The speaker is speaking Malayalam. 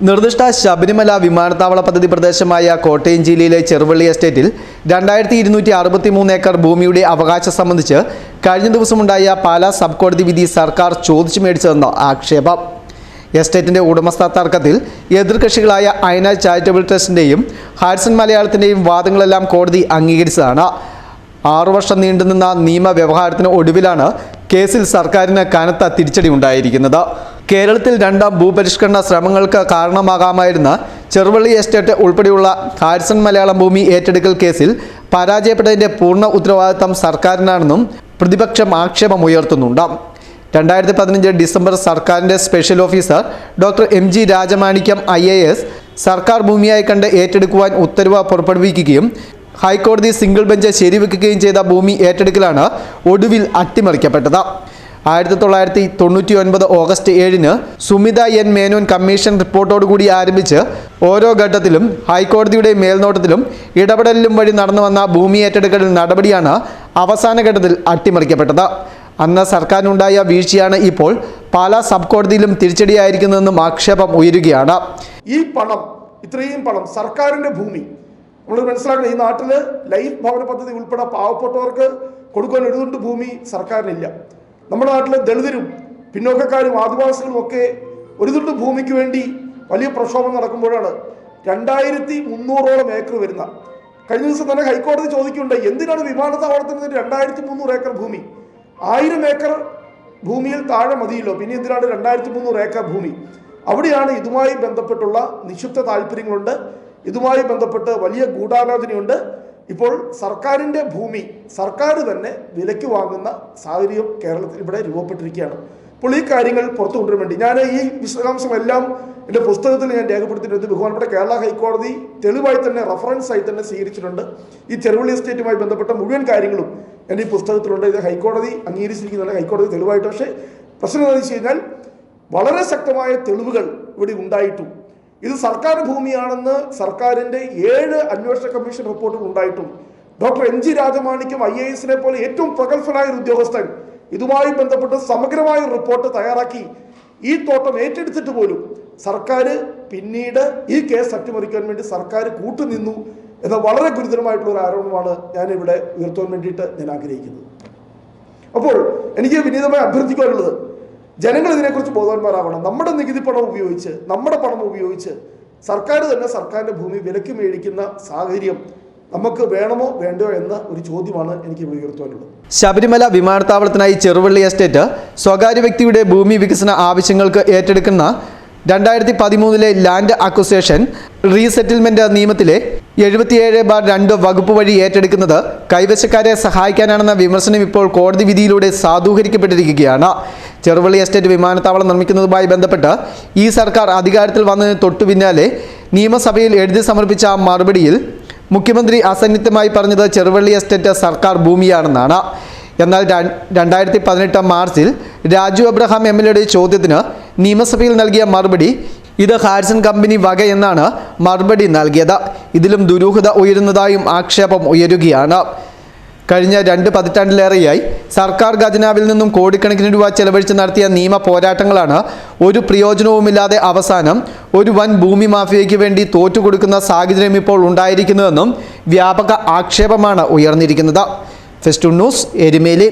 നിർദ്ദിഷ്ട ശബരിമല വിമാനത്താവള പദ്ധതി പ്രദേശമായ കോട്ടയം ജില്ലയിലെ ചെറുവള്ളി എസ്റ്റേറ്റിൽ 2263 ഏക്കർ ഭൂമിയുടെ അവകാശം സംബന്ധിച്ച് കഴിഞ്ഞ ദിവസമുണ്ടായ പാലാ സബ് കോടതി വിധി സർക്കാർ ചോദിച്ചു മേടിച്ചതെന്ന ആക്ഷേപം. എസ്റ്റേറ്റിന്റെ ഉടമസ്ഥ തർക്കത്തിൽ എതിർകക്ഷികളായ അയന ചാരിറ്റബിൾ ട്രസ്റ്റിന്റെയും ഹാരിസൺ മലയാളത്തിന്റെയും വാദങ്ങളെല്ലാം കോടതി അംഗീകരിച്ചതാണ്. 6 വർഷം നീണ്ടുനിന്ന നിയമവ്യവഹാരത്തിന് ഒടുവിലാണ് കേസിൽ സർക്കാരിന് കനത്ത തിരിച്ചടി ഉണ്ടായിരിക്കുന്നത്. കേരളത്തിൽ രണ്ടാം ഭൂപരിഷ്കരണ ശ്രമങ്ങൾക്ക് കാരണമാകാമായിരുന്ന ചെറുവള്ളി എസ്റ്റേറ്റ് ഉൾപ്പെടെയുള്ള ഹാരിസൺ മലയാളം ഭൂമി ഏറ്റെടുക്കൽ കേസിൽ പരാജയപ്പെട്ടതിന്റെ പൂർണ്ണ ഉത്തരവാദിത്തം സർക്കാരിനാണെന്നും പ്രതിപക്ഷം ആക്ഷേപമുയർത്തുന്നുണ്ട്. 2015 ഡിസംബർ സർക്കാരിന്റെ special officer doctor MG Rajamanikyam IAS സർക്കാർ ഭൂമിയായി കണ്ട് ഏറ്റെടുക്കുവാൻ ഉത്തരവ് പുറപ്പെടുവിക്കുകയും ഹൈക്കോടതി സിംഗിൾ ബെഞ്ച് ശരിവെക്കുകയും ചെയ്ത ഭൂമി ഏറ്റെടുക്കലാണ് ഒടുവിൽ അട്ടിമറിക്കപ്പെട്ടത്. 1999 August 7 Sumitha N Menon commission റിപ്പോർട്ടോടുകൂടി ആരംഭിച്ച് ഓരോ ഘട്ടത്തിലും ഹൈക്കോടതിയുടെ മേൽനോട്ടത്തിലും ഇടപെടലിലും വഴി നടന്നു വന്ന ഭൂമി ഏറ്റെടുക്കൽ നടപടിയാണ് അവസാന ഘട്ടത്തിൽ അട്ടിമറിക്കപ്പെട്ടത്. അന്ന് സർക്കാരിനുണ്ടായ വീഴ്ചയാണ് ഇപ്പോൾ പാലാ സബ് കോടതിയിലും തിരിച്ചടിയായിരിക്കുന്നതെന്നും ആക്ഷേപം ഉയരുകയാണ്. ഈ പണം, ഇത്രയും പണം സർക്കാരിന്റെ ഭൂമി നമ്മൾ മനസ്സിലാക്കണം. ഈ നാട്ടില് ലൈഫ് ഭവന പദ്ധതി ഉൾപ്പെടെ പാവപ്പെട്ടവർക്ക് കൊടുക്കാൻ ഒരു തുണ്ട് ഭൂമി സർക്കാരിനില്ല. നമ്മുടെ നാട്ടിലെ ദളിതരും പിന്നോക്കക്കാരും ആദിവാസികളും ഒക്കെ ഒരു തുണ്ട് ഭൂമിക്ക് വേണ്ടി വലിയ പ്രക്ഷോഭം നടക്കുമ്പോഴാണ് 2300ഓളം ഏക്കർ വരുന്ന. കഴിഞ്ഞ ദിവസം തന്നെ ഹൈക്കോടതി ചോദിക്കുകയുണ്ടായി, എന്തിനാണ് വിമാനത്താവളത്തിന് 2300 ഏക്കർ ഭൂമി? 1000 ഏക്കർ ഭൂമിയിൽ താഴെ മതിയല്ലോ, പിന്നെ എന്തിനാണ് 2300 ഏക്കർ ഭൂമി? അവിടെയാണ് ഇതുമായി ബന്ധപ്പെട്ടുള്ള നിക്ഷിപ്ത താല്പര്യങ്ങളുണ്ട്, ഇതുമായി ബന്ധപ്പെട്ട് വലിയ ഗൂഢാലോചനയുണ്ട്. ഇപ്പോൾ സർക്കാരിൻ്റെ ഭൂമി സർക്കാർ തന്നെ വിലയ്ക്ക് വാങ്ങുന്ന സാഹചര്യം കേരളത്തിൽ ഇവിടെ രൂപപ്പെട്ടിരിക്കുകയാണ്. അപ്പോൾ ഈ കാര്യങ്ങൾ പുറത്തു കൊണ്ടുവരാൻ വേണ്ടി ഞാൻ ഈ വിശദാംശങ്ങളെല്ലാം എൻ്റെ പുസ്തകത്തിൽ ഞാൻ രേഖപ്പെടുത്തിയിട്ടുണ്ട്. ബഹുമാനപ്പെട്ട കേരള ഹൈക്കോടതി തെളിവായി തന്നെ റഫറൻസായി തന്നെ സ്വീകരിച്ചിട്ടുണ്ട്. ഈ ചെറുവള്ളി എസ്റ്റേറ്റുമായി ബന്ധപ്പെട്ട മുഴുവൻ കാര്യങ്ങളും എൻ്റെ ഈ പുസ്തകത്തിലുണ്ട്. ഇത് ഹൈക്കോടതി അംഗീകരിച്ചിരിക്കുന്നതാണ്, ഹൈക്കോടതി തെളിവായിട്ട്. പക്ഷേ പ്രശ്നം എന്താണെന്ന് വെച്ച് കഴിഞ്ഞാൽ വളരെ ശക്തമായ തെളിവുകൾ ഇവിടെ ഉണ്ടായിട്ടും ഇത് സർക്കാർ ഭൂമിയാണെന്ന് സർക്കാരിൻ്റെ 7 അന്വേഷണ കമ്മീഷൻ റിപ്പോർട്ടുകൾ ഉണ്ടായിട്ടും ഡോക്ടർ MG രാജമാണിക്യം IAS പോലെ ഏറ്റവും പ്രഗത്ഭനായ ഒരു ഉദ്യോഗസ്ഥൻ ഇതുമായി ബന്ധപ്പെട്ട് സമഗ്രമായ റിപ്പോർട്ട് തയ്യാറാക്കി ഈ തോട്ടം ഏറ്റെടുത്തിട്ട് പോലും സർക്കാർ പിന്നീട് ഈ കേസ് അട്ടിമറിക്കാൻ വേണ്ടി സർക്കാർ കൂട്ടുനിന്നു എന്ന വളരെ ഗുരുതരമായിട്ടുള്ള ഒരു ആരോപണമാണ് ഞാനിവിടെ ഉയർത്താൻ വേണ്ടിയിട്ട് ഞാൻ ആഗ്രഹിക്കുന്നത്. അപ്പോൾ എനിക്ക് വിനീതമായി അഭ്യർത്ഥിക്കാനുള്ളത്, ജനങ്ങൾ ഇതിനെക്കുറിച്ച് ബോധവാന്മാരാവണം. നമ്മുടെ നികുതി പണം ഉപയോഗിച്ച്, നമ്മുടെ പണം ഉപയോഗിച്ച് സർക്കാർ തന്നെ സർക്കാരിൻ്റെ ഭൂമി വിലക്ക് മേടിക്കുന്ന സാഹചര്യം നമുക്ക് വേണമോ വേണ്ടയോ എന്ന ഒരു ചോദ്യമാണ് എനിക്ക് ഇവിടെ ഉയർത്താനുള്ളത്. ശബരിമല വിമാനത്താവളത്തിനായി ചെറുവള്ളി എസ്റ്റേറ്റ് സ്വകാര്യ വ്യക്തിയുടെ ഭൂമി വികസന ആവശ്യങ്ങൾക്ക് ഏറ്റെടുക്കുന്ന 2013 ലാൻഡ് അക്വസിഷൻ റീസെറ്റിൽമെന്റ് നിയമത്തിലെ 77/2 വകുപ്പ് വഴി ഏറ്റെടുക്കുന്നത് കൈവശക്കാരെ സഹായിക്കാനാണെന്ന വിമർശനം ഇപ്പോൾ കോടതി വിധിയിലൂടെ സാധൂകരിക്കപ്പെട്ടിരിക്കുകയാണ്. ചെറുവള്ളി എസ്റ്റേറ്റ് വിമാനത്താവളം നിർമ്മിക്കുന്നതുമായി ബന്ധപ്പെട്ട് ഈ സർക്കാർ അധികാരത്തിൽ വന്നതിന് തൊട്ടു പിന്നാലെ നിയമസഭയിൽ എഴുതി സമർപ്പിച്ച മറുപടിയിൽ മുഖ്യമന്ത്രി അസന്നിഗ്ധമായി പറഞ്ഞത് ചെറുവള്ളി എസ്റ്റേറ്റ് സർക്കാർ ഭൂമിയാണെന്നാണ്. എന്നാൽ 2018 മാർച്ചിൽ രാജു അബ്രഹാം MLAയുടെ ചോദ്യത്തിന് നിയമസഭയിൽ നൽകിയ മറുപടി ഇത് ഹാരിസൺ കമ്പനി വക എന്നാണ് മറുപടി നൽകിയത്. ഇതിലും ദുരൂഹത ഉയരുന്നതായും ആക്ഷേപം ഉയരുകയാണ്. കഴിഞ്ഞ 2 പതിറ്റാണ്ടിലേറെയായി സർക്കാർ ഖജനാവിൽ നിന്നും കോടിക്കണക്കിന് രൂപ ചെലവഴിച്ച് നടത്തിയ നിയമ പോരാട്ടങ്ങളാണ് ഒരു പ്രയോജനവുമില്ലാതെ അവസാനം ഒരു വൻ ഭൂമി മാഫിയയ്ക്ക് വേണ്ടി തോറ്റുകൊടുക്കുന്ന സാഹചര്യം ഇപ്പോൾ ഉണ്ടായിരിക്കുന്നതെന്നും വ്യാപക ആക്ഷേപമാണ് ഉയർന്നിരിക്കുന്നത്. Festoon news, Erumeli.